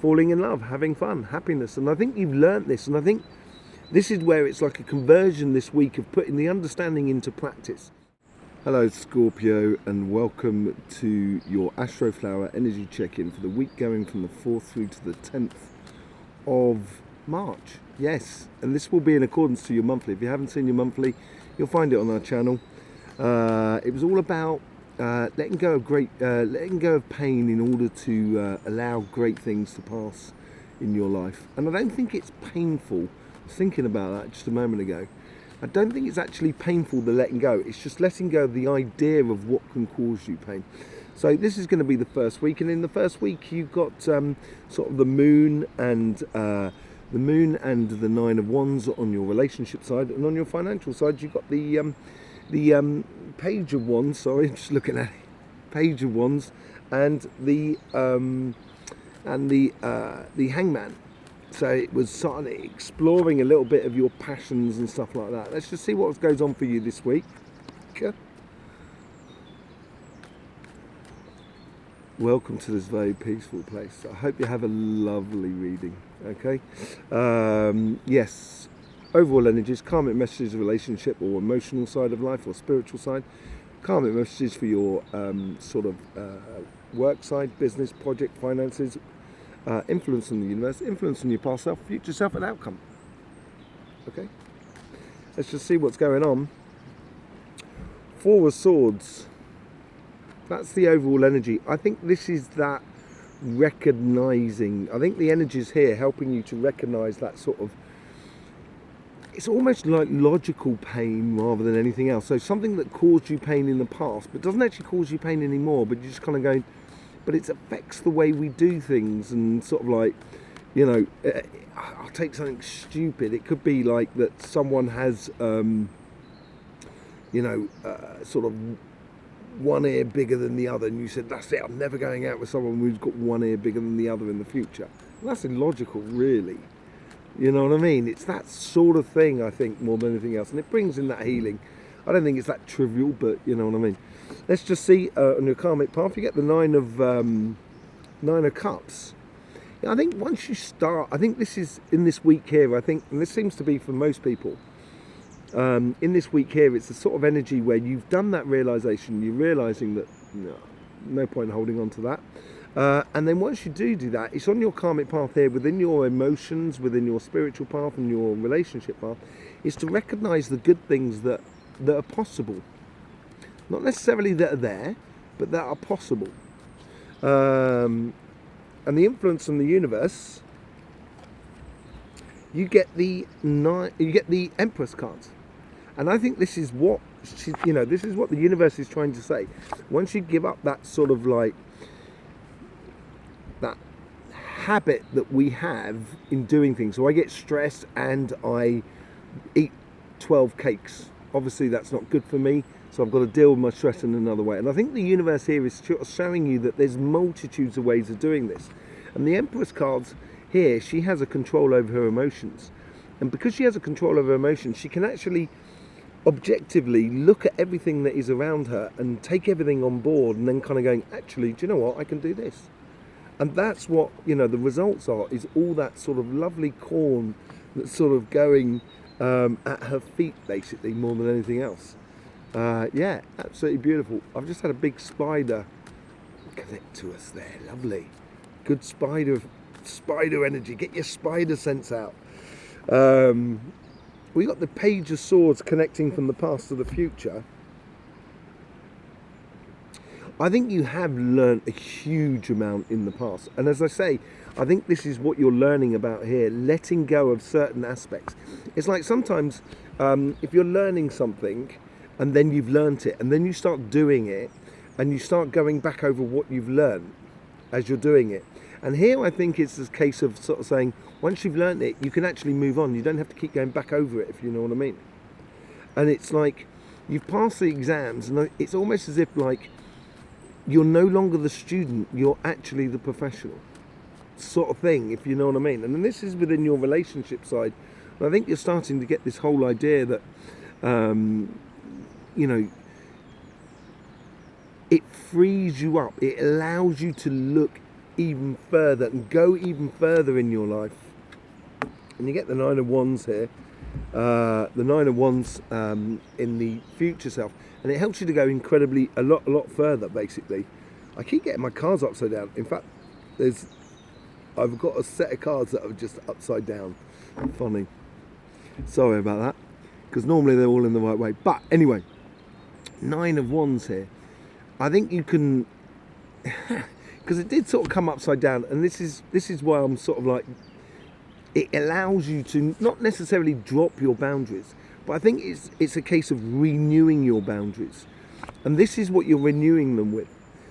falling in love, having fun, happiness. And I think you've learnt this, and I think this is where it's like a conversion this week of putting the understanding into practice. Hello Scorpio, and welcome to your Astroflower energy check-in for the week going from the 4th through to the 10th of March. Yes, and this will be in accordance to your monthly. If you haven't seen your monthly, you'll find it on our channel. It was all about letting go of pain in order to allow great things to pass in your life. And I don't think it's painful. I was thinking about that just a moment ago. I don't think it's actually painful, the letting go. It's just letting go of the idea of what can cause you pain. So this is going to be the first week, and in the first week you've got sort of the moon and the Nine of Wands on your relationship side, and on your financial side you've got the Page of Wands. Sorry, I'm just looking at it. Page of Wands and the Hangman. So it was sort of exploring a little bit of your passions and stuff like that. Let's just see what goes on for you this week. Okay. Welcome to this very peaceful place. I hope you have a lovely reading. Okay. Yes. Overall energies, karmic messages, relationship or emotional side of life or spiritual side. Karmic messages for your work side, business, project, finances. Influence on the universe, influence on your past self, future self, and outcome. Okay, let's just see what's going on. Four of Swords. That's the overall energy. I think this is that recognizing. I think the energy is here helping you to recognize that sort of. It's almost like logical pain rather than anything else. So something that caused you pain in the past, but doesn't actually cause you pain anymore. But you're just kind of going. But it affects the way we do things, and sort of like, you know, I'll take something stupid. It could be like that someone has, sort of one ear bigger than the other, and you said, that's it, I'm never going out with someone who's got one ear bigger than the other in the future. Well, that's illogical, really. You know what I mean? It's that sort of thing, I think, more than anything else. And it brings in that healing. I don't think it's that trivial, but you know what I mean. Let's just see on your karmic path, you get the Nine of Cups. I think once you start, I think this is in this week here, I think, and this seems to be for most people, in this week here, it's a sort of energy where you've done that realization, you're realizing that no point holding on to that. And then once you do that, it's on your karmic path here, within your emotions, within your spiritual path and your relationship path, is to recognize the good things that are possible. Not necessarily that are there, but that are possible. And the influence on the universe, you get the Empress cards. And I think this is what this is what the universe is trying to say. Once you give up that sort of like that habit that we have in doing things. So I get stressed and I eat 12 cakes. Obviously that's not good for me. So I've got to deal with my stress in another way. And I think the universe here is showing you that there's multitudes of ways of doing this. And the Empress cards here, she has a control over her emotions. And because she has a control over her emotions, she can actually objectively look at everything that is around her and take everything on board and then kind of going, actually, do you know what? I can do this. And that's what, the results are, is all that sort of lovely corn that's sort of going at her feet, basically, more than anything else. Yeah, absolutely beautiful. I've just had a big spider connect to us there. Lovely. Good spider energy. Get your spider sense out. We got the Page of Swords connecting from the past to the future. I think you have learned a huge amount in the past. And as I say, I think this is what you're learning about here, letting go of certain aspects. It's like sometimes if you're learning something, and then you've learnt it, and then you start doing it, and you start going back over what you've learned as you're doing it. And here I think it's a case of sort of saying, once you've learnt it, you can actually move on. You don't have to keep going back over it, if you know what I mean. And it's like, you've passed the exams, and it's almost as if like, you're no longer the student, you're actually the professional sort of thing, if you know what I mean. And then this is within your relationship side. And I think you're starting to get this whole idea that, it frees you up. It allows you to look even further and go even further in your life. And you get the Nine of Wands here, the Nine of Wands in the future self, and it helps you to go a lot further. Basically, I keep getting my cards upside down. In fact, I've got a set of cards that are just upside down. Funny. Sorry about that, because normally they're all in the right way. But anyway, Nine of Wands here. I think you can, because it did sort of come upside down, and this is why I'm sort of like, it allows you to not necessarily drop your boundaries, but I think it's a case of renewing your boundaries, and this is what you're renewing them with.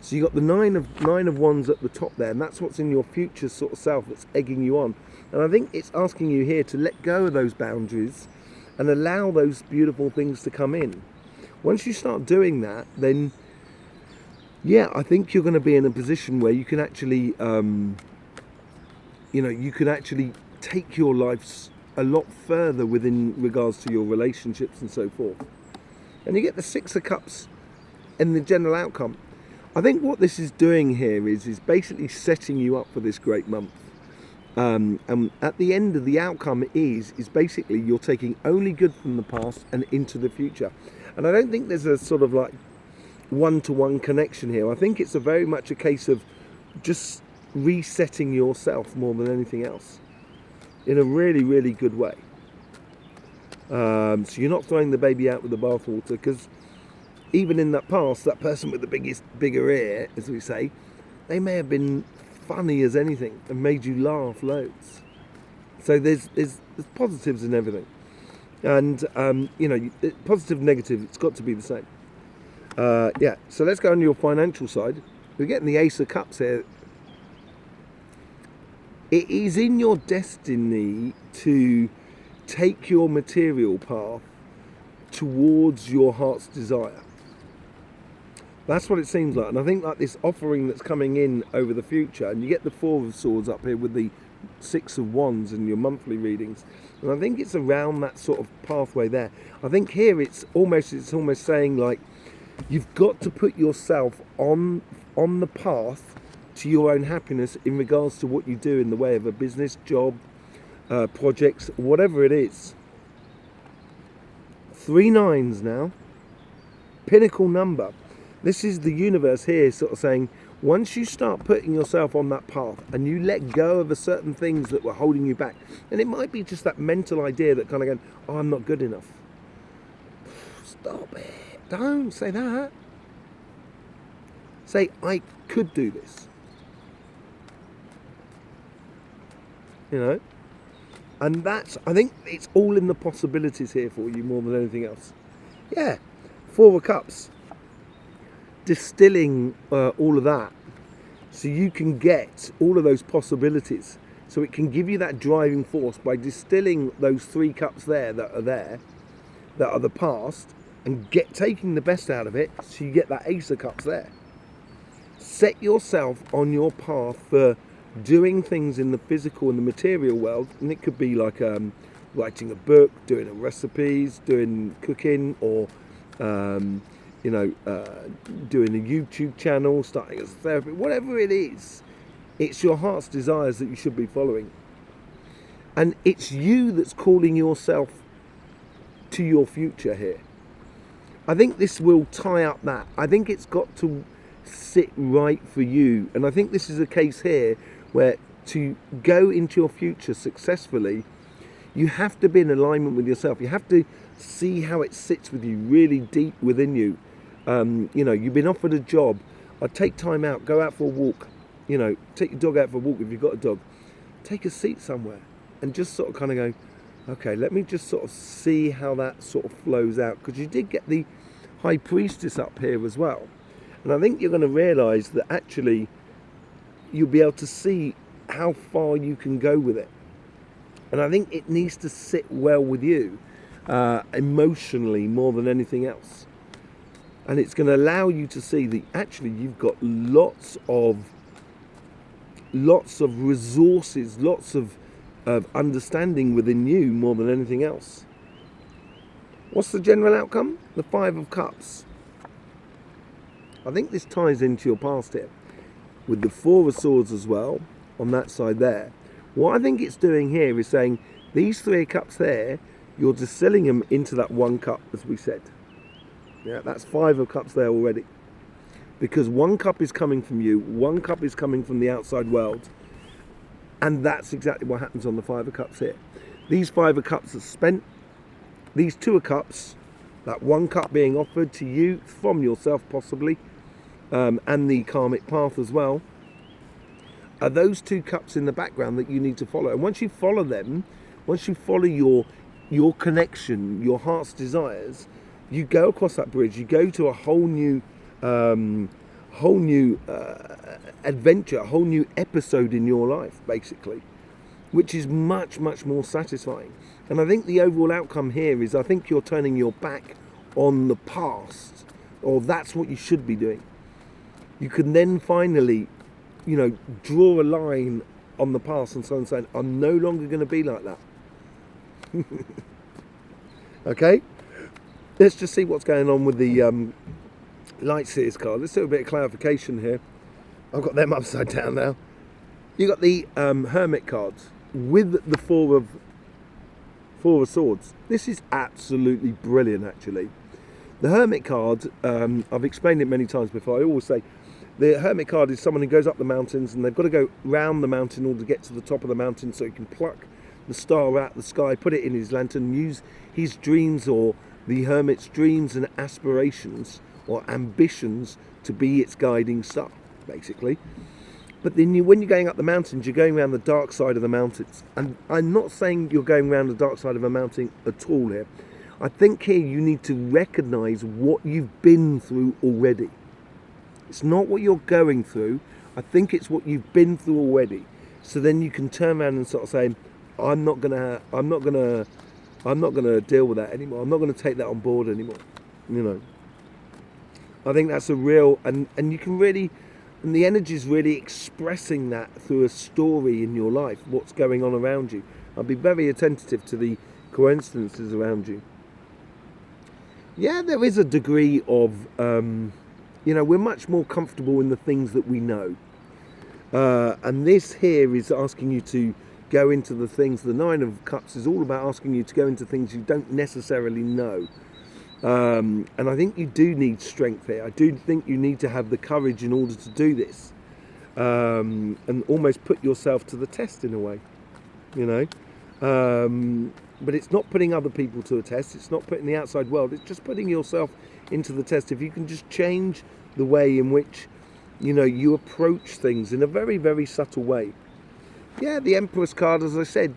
So you got the nine of Wands at the top there, and that's what's in your future sort of self that's egging you on. And I think it's asking you here to let go of those boundaries and allow those beautiful things to come in. Once you start doing that, then yeah, I think you're going to be in a position where you can actually, you can actually take your lives a lot further within regards to your relationships and so forth. And you get the Six of Cups in the general outcome. I think what this is doing here is basically setting you up for this great month. And at the end of the outcome is basically you're taking only good from the past and into the future. And I don't think there's a sort of like one-to-one connection here. I think it's very much a case of just resetting yourself more than anything else in a really, really good way. So you're not throwing the baby out with the bathwater, because even in that past, that person with the bigger ear, as we say, they may have been funny as anything and made you laugh loads. So there's positives in everything, and positive, negative, it's got to be the same. Yeah, so let's go on your financial side. We're getting the Ace of Cups here. It is in your destiny to take your material path towards your heart's desire. That's what it seems like. And I think like this offering that's coming in over the future, and you get the Four of Swords up here with the Six of Wands in your monthly readings. And I think it's around that sort of pathway there. I think here it's almost saying like, you've got to put yourself on the path to your own happiness in regards to what you do in the way of a business, job, projects, whatever it is. 3 nines now. Pinnacle number. This is the universe here sort of saying, once you start putting yourself on that path and you let go of certain things that were holding you back, and it might be just that mental idea that kind of going, oh, I'm not good enough. Stop it. Don't say that. Say, I could do this. And that's, I think it's all in the possibilities here for you more than anything else. Yeah, Four of Cups. Distilling all of that so you can get all of those possibilities. So it can give you that driving force by distilling those 3 cups that are the past, and taking the best out of it, so you get that Ace of Cups there. Set yourself on your path for doing things in the physical and the material world, and it could be like writing a book, doing recipes, doing cooking, or doing a YouTube channel, starting as a therapy, whatever it is. It's your heart's desires that you should be following, and it's you that's calling yourself to your future here. I think this will tie up that. I think it's got to sit right for you, and I think this is a case here where to go into your future successfully, you have to be in alignment with yourself. You have to see how it sits with you really deep within you. You've been offered a job. I'd take time out, go out for a walk. Take your dog out for a walk if you've got a dog. Take a seat somewhere and just sort of kind of go, okay, let me just sort of see how that sort of flows out. Because you did get the High Priestess up here as well. And I think you're going to realise that actually you'll be able to see how far you can go with it. And I think it needs to sit well with you emotionally more than anything else. And it's going to allow you to see that actually you've got lots of resources, lots of understanding within you more than anything else. What's the general outcome? The 5 of Cups. I think this ties into your past here. with the Four of Swords as well on that side there. What I think it's doing here is saying these Three of Cups there, you're distilling them into that one cup, as we said. Yeah, that's Five of Cups there already. Because one cup is coming from you, one cup is coming from the outside world. And that's exactly what happens on the Five of Cups here. These Five of Cups are spent. These Two of Cups, that one cup being offered to you from yourself possibly, and the karmic path as well, are those two cups in the background that you need to follow. And once you follow them, once you follow your connection, your heart's desires, you go across that bridge, you go to a whole new adventure, a whole new episode in your life, basically, which is much, much more satisfying. And I think the overall outcome here is, I think you're turning your back on the past, or that's what you should be doing. You can then finally, draw a line on the past and so on, saying, I'm no longer going to be like that. Okay? Let's just see what's going on with the Light Seers card. Let's do a bit of clarification here. I've got them upside down now. You got the Hermit cards with the Four of Swords. This is absolutely brilliant, actually. The Hermit card, I've explained it many times before. I always say the Hermit card is someone who goes up the mountains, and they've got to go round the mountain in order to get to the top of the mountain, so he can pluck the star out of the sky, put it in his lantern, use his dreams, or the Hermit's dreams and aspirations or ambitions to be its guiding star, basically. But then when you're going up the mountains, you're going around the dark side of the mountains. And I'm not saying you're going around the dark side of a mountain at all here. I think here you need to recognise what you've been through already. It's not what you're going through. I think it's what you've been through already. So then you can turn around and sort of say, I'm not gonna deal with that anymore. I'm not gonna take that on board anymore. I think that's a real, and you can really, and the energy is really expressing that through a story in your life, what's going on around you. I'll be very attentive to the coincidences around you. Yeah, there is a degree of, we're much more comfortable in the things that we know. And this here is asking you to go into the things. The Nine of Cups is all about asking you to go into things you don't necessarily know. And I think you do need strength here. I do think you need to have the courage in order to do this, and almost put yourself to the test in a way, but it's not putting other people to a test. It's not putting the outside world. It's just putting yourself into the test. If you can just change the way in which you approach things in a very, very subtle way. Yeah, the Empress card, as I said,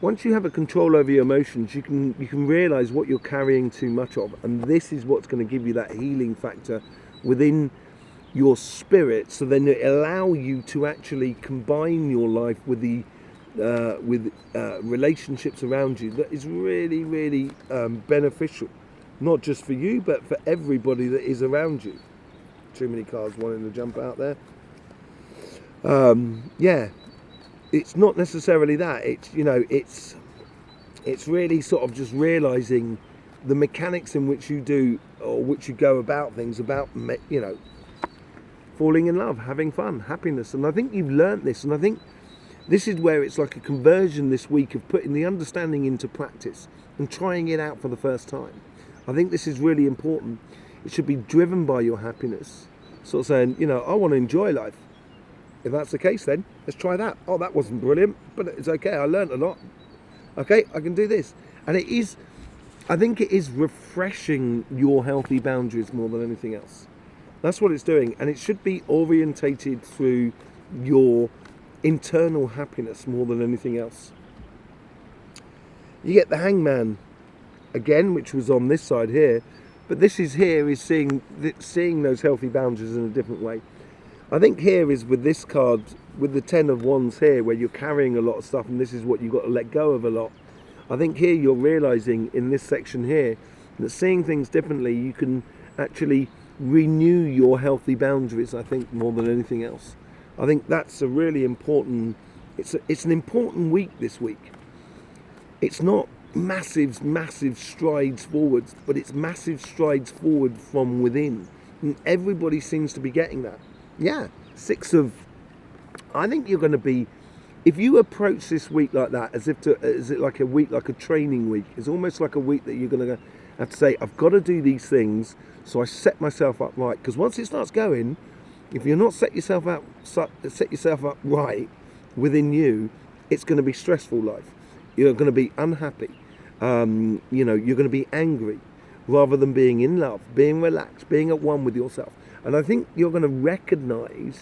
once you have a control over your emotions, you can realise what you're carrying too much of, and this is what's going to give you that healing factor within your spirit. So then it allow you to actually combine your life with the relationships around you. That is really, really beneficial, not just for you, but for everybody that is around you. Too many cards wanting to jump out there. Yeah. It's not necessarily that. It's really sort of just realizing the mechanics in which you do, or which you go about things, about falling in love, having fun, happiness. And I think you've learnt this, and I think this is where it's like a conversion this week of putting the understanding into practice and trying it out for the first time. I think this is really important. It should be driven by your happiness, sort of saying, I want to enjoy life. If that's the case, then let's try that. Oh, that wasn't brilliant, but it's okay. I learned a lot. Okay, I can do this. And I think it is refreshing your healthy boundaries more than anything else. That's what it's doing. And it should be orientated through your internal happiness more than anything else. You get the Hangman again, which was on this side here. But this is seeing those healthy boundaries in a different way. I think here is with this card, with the Ten of Wands here, where you're carrying a lot of stuff, and this is what you've got to let go of a lot. I think here you're realizing in this section here that seeing things differently, you can actually renew your healthy boundaries, I think, more than anything else. I think that's a really important, it's an important week this week. It's not massive strides forwards, but it's massive strides forward from within. And everybody seems to be getting that. Yeah, I think you're going to be, if you approach this week like that, as it like a week, like a training week, it's almost like a week that you're going to have to say, I've got to do these things, so I set myself up right. Because once it starts going, if you're not set yourself up right within you, it's going to be stressful life. You're going to be unhappy. You're going to be angry, rather than being in love, being relaxed, being at one with yourself. And I think you're going to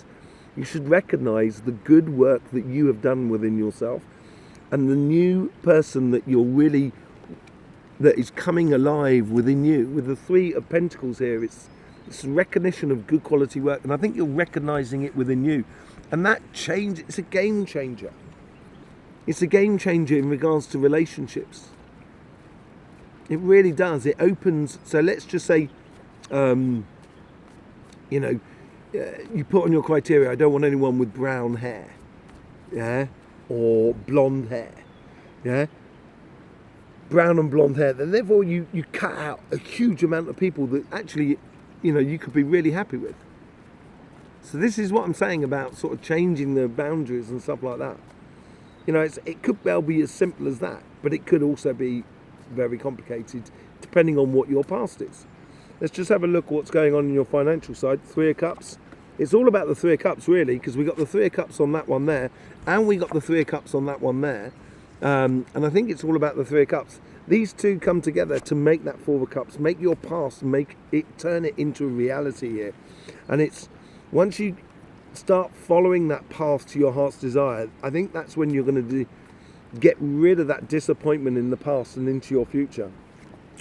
you should recognize the good work that you have done within yourself, and the new person that that is coming alive within you. With the Three of Pentacles here, it's recognition of good quality work, and I think you're recognizing it within you. And that change, it's a game changer. It's a game changer in regards to relationships. It really does. It opens, so let's just say, you put on your criteria, I don't want anyone with brown hair, yeah, or blonde hair, yeah, brown and blonde hair. Then therefore you cut out a huge amount of people that actually, you could be really happy with. So this is what I'm saying about sort of changing the boundaries and stuff like that. It could well be as simple as that, but it could also be very complicated depending on what your past is. Let's just have a look at what's going on in your financial side. Three of Cups. It's all about the Three of Cups, really, because we got the Three of Cups on that one there, and we got the Three of Cups on that one there. And I think it's all about the Three of Cups. These two come together to make that Four of Cups, make your past, turn it into a reality here. And it's, once you start following that path to your heart's desire, I think that's when you're going to get rid of that disappointment in the past and into your future.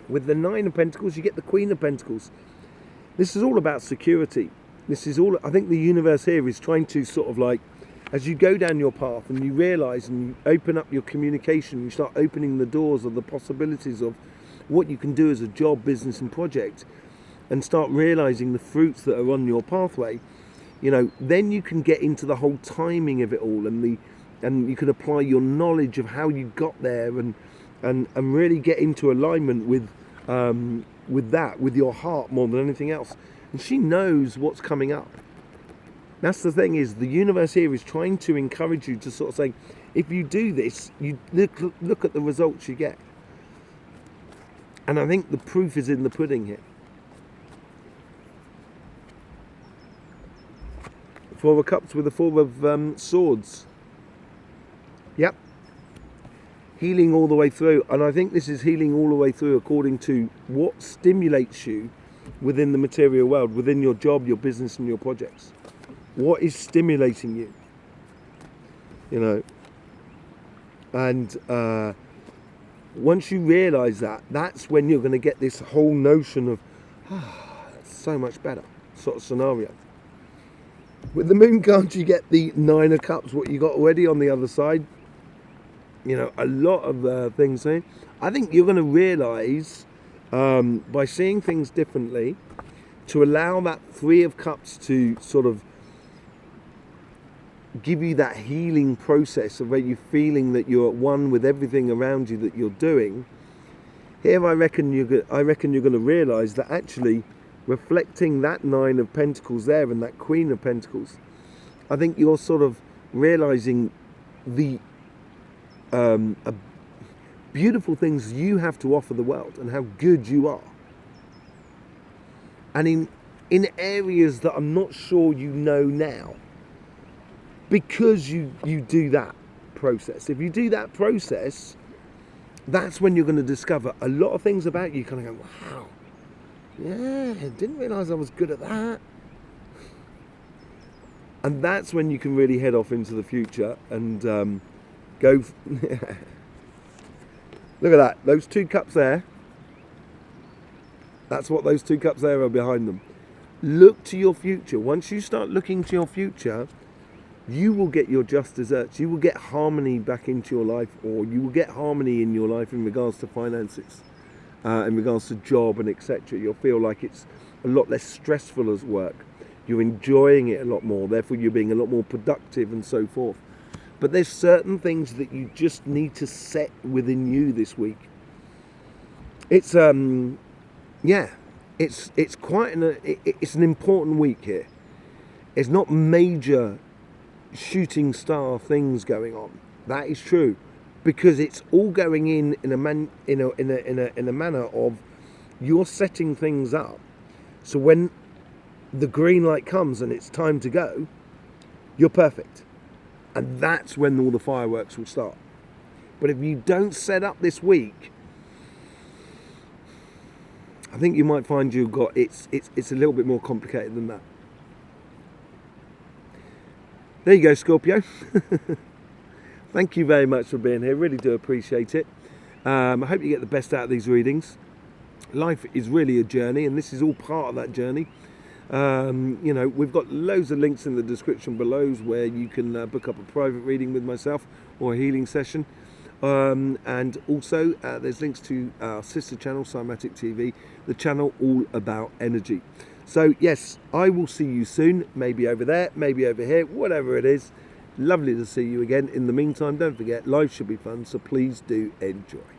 With the Nine of Pentacles, you get the Queen of Pentacles. This is all about security. I think the universe here is trying to sort of like, as you go down your path and you realise and you open up your communication, you start opening the doors of the possibilities of what you can do as a job, business and project, and start realising the fruits that are on your pathway, then you can get into the whole timing of it all, and you can apply your knowledge of how you got there, and really get into alignment with your heart more than anything else. And she knows what's coming up. That's the thing, is the universe here is trying to encourage you to sort of say, if you do this, you look at the results you get. And I think the proof is in the pudding here. Four of Cups with the Four of Swords. Yep. Healing all the way through. And I think this is healing all the way through according to what stimulates you within the material world, within your job, your business and your projects. What is stimulating you? And once you realise that, that's when you're going to get this whole notion of, that's so much better sort of scenario. With the Moon card, you get the Nine of Cups, what you got already on the other side. A lot of things there. I think you're going to realise, by seeing things differently, to allow that Three of Cups to sort of give you that healing process of where you're feeling that you're at one with everything around you that you're doing. Here, I reckon you're going to realise that actually, reflecting that Nine of Pentacles there and that Queen of Pentacles, I think you're sort of realising the beautiful things you have to offer the world and how good you are. And in areas that I'm not sure you know now, because you do that process. If you do that process, that's when you're going to discover a lot of things about you. Kind of go, wow, yeah, didn't realise I was good at that. And that's when you can really head off into the future and go. Look at that, those two cups there. That's what those two cups there are behind them. Look to your future. Once you start looking to your future, you will get your just desserts. You will get harmony back into your life, or you will get harmony in your life in regards to finances, in regards to job and etc. You'll feel like it's a lot less stressful as work. You're enjoying it a lot more, therefore you're being a lot more productive and so forth. But there's certain things that you just need to set within you this week. It's it's quite it's an important week here. It's not major shooting star things going on. That is true, because it's all going in a manner of you're setting things up. So when the green light comes and it's time to go, you're perfect. And that's when all the fireworks will start. But if you don't set up this week, I think you might find it's a little bit more complicated than that. There you go, Scorpio. Thank you very much for being here. Really do appreciate it. I hope you get the best out of these readings. Life is really a journey, and this is all part of that journey. You know, we've got loads of links in the description below where you can book up a private reading with myself or a healing session. And also there's links to our sister channel, Cymatic TV, the channel all about energy. So yes, I will see you soon, maybe over there, maybe over here, whatever it is. Lovely to see you again. In the meantime, don't forget, life should be fun, so please do enjoy.